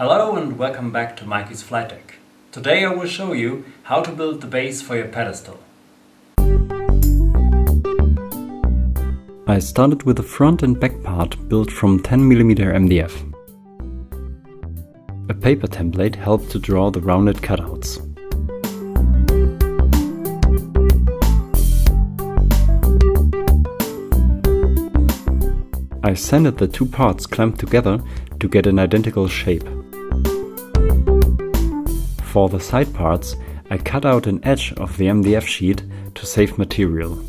Hello and welcome back to Mikey's Flightdeck. Today I will show you how to build the base for your pedestal. I started with the front and back part built from 10mm MDF. A paper template helped to draw the rounded cutouts. I sanded the two parts clamped together to get an identical shape. For the side parts, I cut out an edge of the MDF sheet to save material.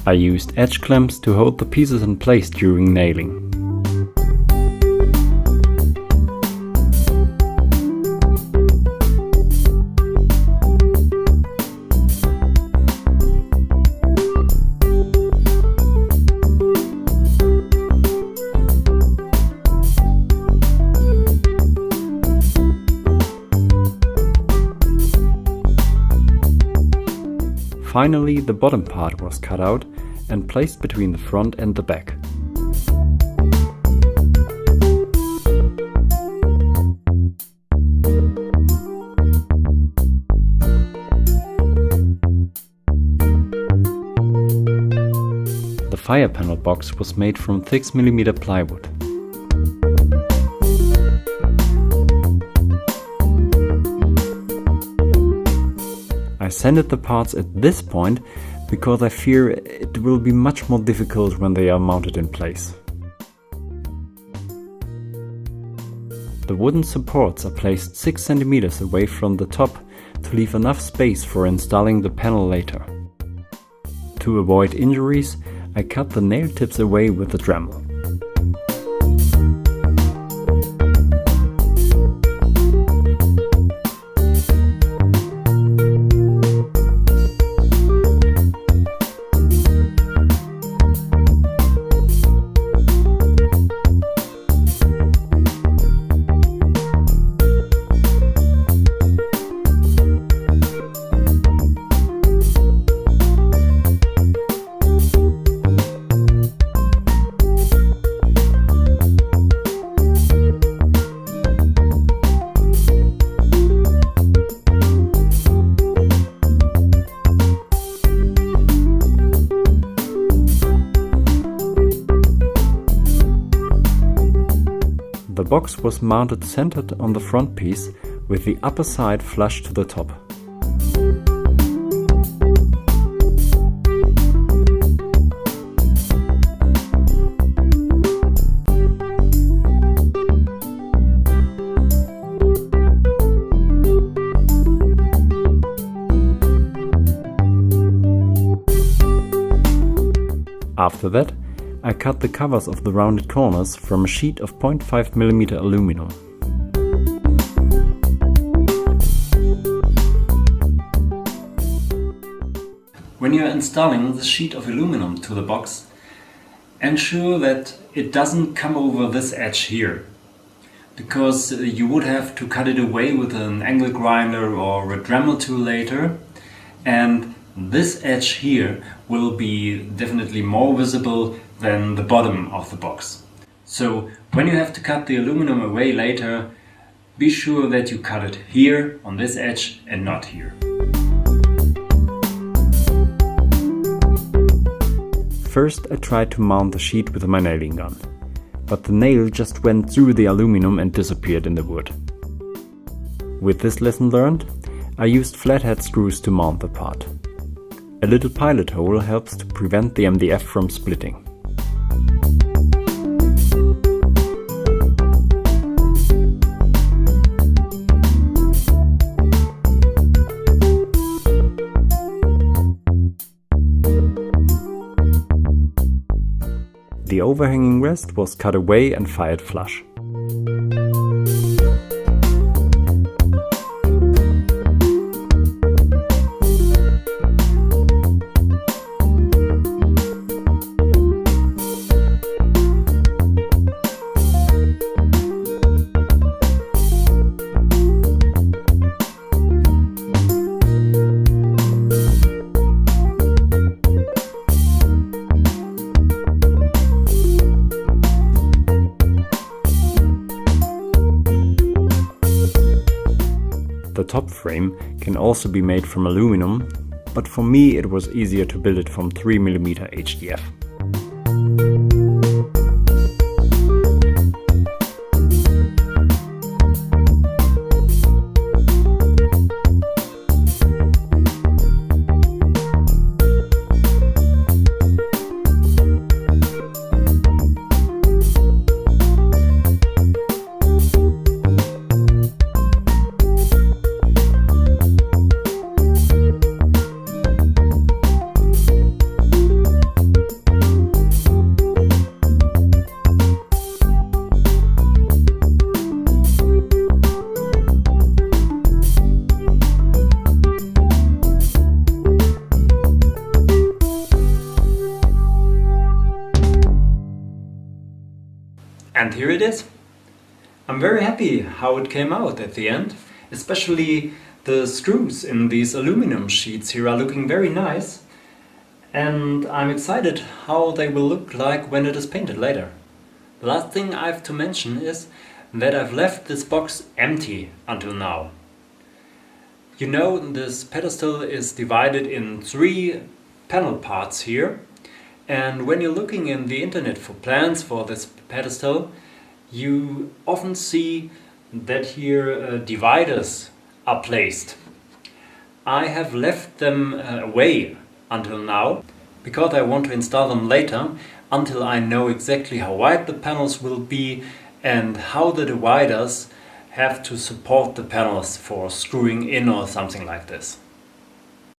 I used edge clamps to hold the pieces in place during nailing. Finally, the bottom part was cut out and placed between the front and the back. The fire panel box was made from 6mm plywood. I sanded the parts at this point because I fear it will be much more difficult when they are mounted in place. The wooden supports are placed 6 cm away from the top to leave enough space for installing the panel later. To avoid injuries, I cut the nail tips away with the Dremel. The box was mounted centered on the front piece, with the upper side flush to the top. After that, I cut the covers of the rounded corners from a sheet of 0.5mm aluminum. When you are installing the sheet of aluminum to the box, ensure that it doesn't come over this edge here, because you would have to cut it away with an angle grinder or a Dremel tool later, and this edge here will be definitely more visible than the bottom of the box. So when you have to cut the aluminum away later, be sure that you cut it here on this edge and not here. First I tried to mount the sheet with my nailing gun, but the nail just went through the aluminum and disappeared in the wood. With this lesson learned, I used flathead screws to mount the part. A little pilot hole helps to prevent the MDF from splitting. The overhanging rest was cut away and fired flush. top frame can also be made from aluminum, but for me it was easier to build it from 3mm HDF. And here it is. I'm very happy how it came out at the end. Especially the screws in these aluminum sheets here are looking very nice. And I'm excited how they will look like when it is painted later. The last thing I have to mention is that I've left this box empty until now. You know, this pedestal is divided in 3 panel parts here. And when you're looking in the internet for plans for this pedestal, you often see that here dividers are placed. I have left them away until now, because I want to install them later, until I know exactly how wide the panels will be and how the dividers have to support the panels for screwing in or something like this.